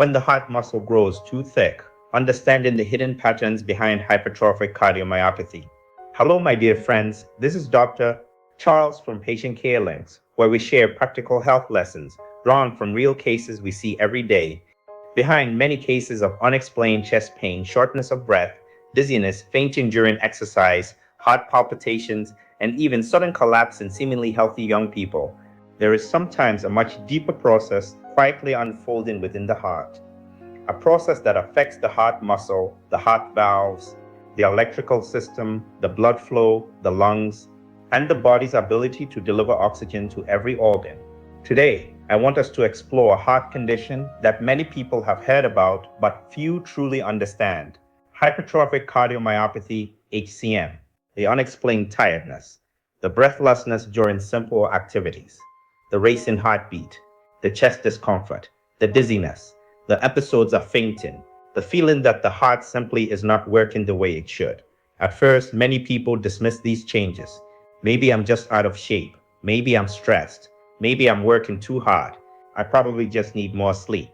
when the heart muscle grows too thick, understanding the hidden patterns behind hypertrophic cardiomyopathy. Hello, my dear friends. This is Dr. Charles from PatientCareLinks, where we share practical health lessons drawn from real cases we see every day. Behind many cases of unexplained chest pain, shortness of breath, dizziness, fainting during exercise, heart palpitations, and even sudden collapse in seemingly healthy young people, there is sometimes a much deeper process quietly unfolding within the heart. A process that affects the heart muscle, the heart valves, the electrical system, the blood flow, the lungs, and the body's ability to deliver oxygen to every organ. Today, I want us to explore a heart condition that many people have heard about but few truly understand: hypertrophic cardiomyopathy, HCM, the unexplained tiredness, the breathlessness during simple activities, the racing heartbeat, the chest discomfort, the dizziness, the episodes of fainting, the feeling that the heart simply is not working the way it should. At first, many people dismiss these changes. Maybe I'm just out of shape. Maybe I'm stressed. Maybe I'm working too hard. I probably just need more sleep.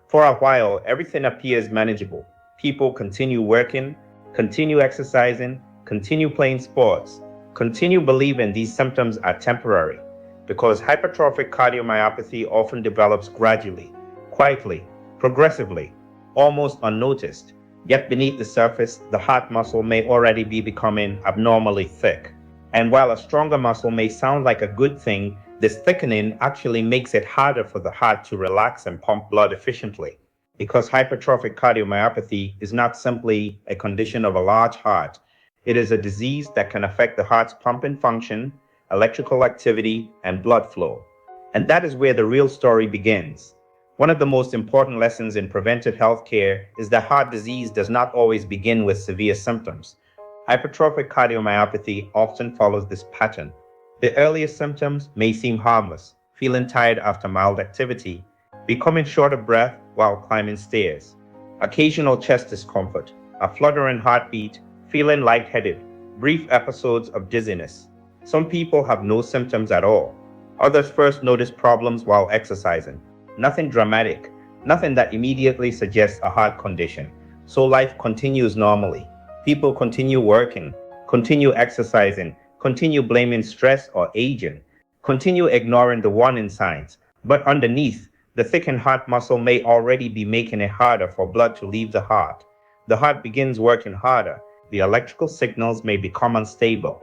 For a while, everything appears manageable. People continue working, continue exercising, continue playing sports, continue believing these symptoms are temporary, because hypertrophic cardiomyopathy often develops gradually, quietly, progressively, almost unnoticed. Yet beneath the surface, the heart muscle may already be becoming abnormally thick. And while a stronger muscle may sound like a good thing, this thickening actually makes it harder for the heart to relax and pump blood efficiently. Because hypertrophic cardiomyopathy is not simply a condition of a large heart, it is a disease that can affect the heart's pumping function, electrical activity, and blood flow. And that is where the real story begins. One of the most important lessons in preventive health care is that heart disease does not always begin with severe symptoms. Hypertrophic cardiomyopathy often follows this pattern. The earliest symptoms may seem harmless: feeling tired after mild activity, becoming short of breath while climbing stairs, occasional chest discomfort, a fluttering heartbeat, feeling lightheaded, brief episodes of dizziness. Some people have no symptoms at all. Others first notice problems while exercising. Nothing dramatic, nothing that immediately suggests a heart condition. So life continues normally. People continue working, continue exercising, continue blaming stress or aging, continue ignoring the warning signs. But underneath, the thickened heart muscle may already be making it harder for blood to leave the heart. The heart begins working harder. The electrical signals may become unstable.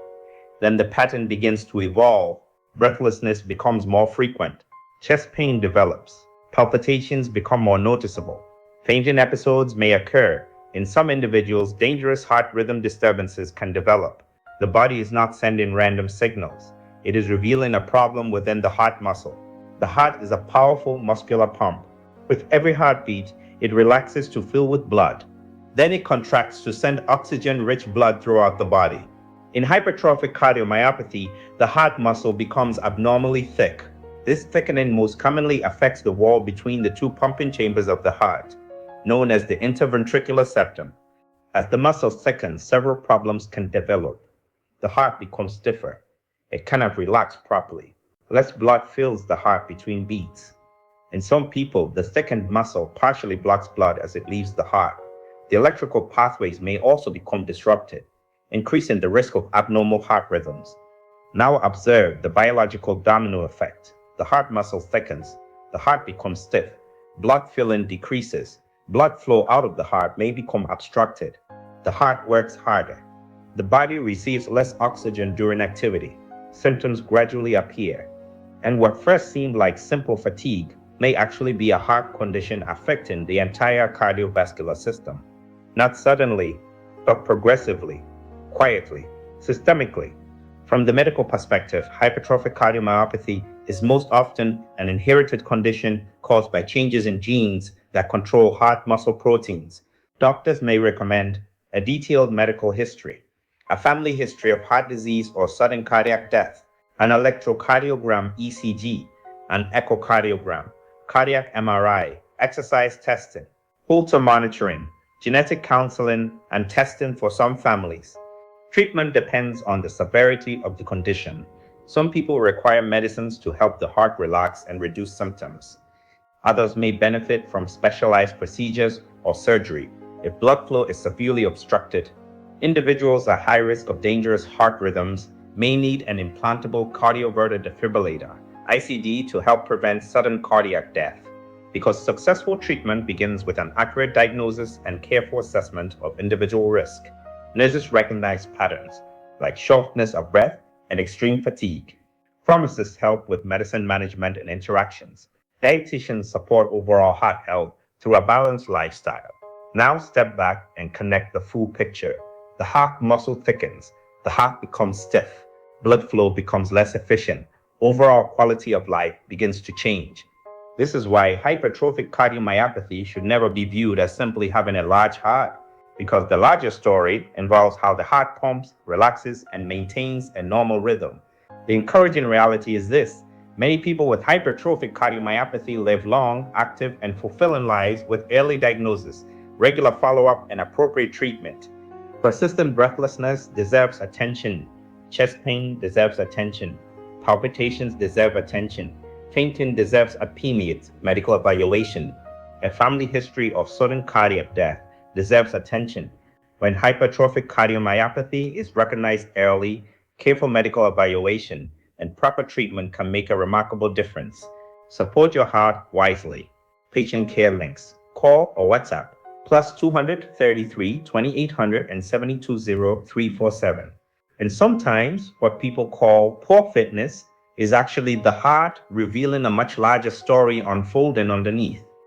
Then the pattern begins to evolve. Breathlessness becomes more frequent. Chest pain develops. Palpitations become more noticeable. Fainting episodes may occur. In some individuals, dangerous heart rhythm disturbances can develop. The body is not sending random signals. It is revealing a problem within the heart muscle. The heart is a powerful muscular pump. With every heartbeat, it relaxes to fill with blood. Then it contracts to send oxygen-rich blood throughout the body. In hypertrophic cardiomyopathy, the heart muscle becomes abnormally thick. This thickening most commonly affects the wall between the two pumping chambers of the heart, known as the interventricular septum. As the muscle thickens, several problems can develop. The heart becomes stiffer. It cannot relax properly. Less blood fills the heart between beats. In some people, the thickened muscle partially blocks blood as it leaves the heart. The electrical pathways may also become disrupted, increasing the risk of abnormal heart rhythms. Now observe the biological domino effect. The heart muscle thickens, the heart becomes stiff, blood filling decreases, blood flow out of the heart may become obstructed. The heart works harder. The body receives less oxygen during activity. Symptoms gradually appear. And what first seemed like simple fatigue may actually be a heart condition affecting the entire cardiovascular system. Not suddenly, but progressively, quietly, systemically. From the medical perspective, hypertrophic cardiomyopathy is most often an inherited condition caused by changes in genes that control heart muscle proteins. Doctors may recommend a detailed medical history, a family history of heart disease or sudden cardiac death, an electrocardiogram (ECG), an echocardiogram, cardiac MRI, exercise testing, Holter monitoring, genetic counseling, and testing for some families. Treatment depends on the severity of the condition. Some people require medicines to help the heart relax and reduce symptoms. Others may benefit from specialized procedures or surgery if blood flow is severely obstructed. Individuals at high risk of dangerous heart rhythms may need an implantable cardioverter defibrillator (ICD) to help prevent sudden cardiac death. Because successful treatment begins with an accurate diagnosis and careful assessment of individual risk, nurses recognize patterns like shortness of breath and extreme fatigue. Pharmacists help with medicine management and interactions. Dietitians support overall heart health through a balanced lifestyle. Now step back and connect the full picture. The heart muscle thickens, the heart becomes stiff, blood flow becomes less efficient, overall quality of life begins to change. This is why hypertrophic cardiomyopathy should never be viewed as simply having a large heart, because the larger story involves how the heart pumps, relaxes, and maintains a normal rhythm. The encouraging reality is this: many people with hypertrophic cardiomyopathy live long, active, and fulfilling lives with early diagnosis, regular follow up, and appropriate treatment. Persistent breathlessness deserves attention. Chest pain deserves attention. Palpitations deserve attention. Fainting deserves a immediate medical evaluation. A family history of sudden cardiac death deserves attention. When hypertrophic cardiomyopathy is recognized early, careful medical evaluation and proper treatment can make a remarkable difference. Support your heart wisely. Patient Care Links. Call or WhatsApp plus 233 2800 and 720 And sometimes what people call poor fitness is actually the heart revealing a much larger story unfolding underneath.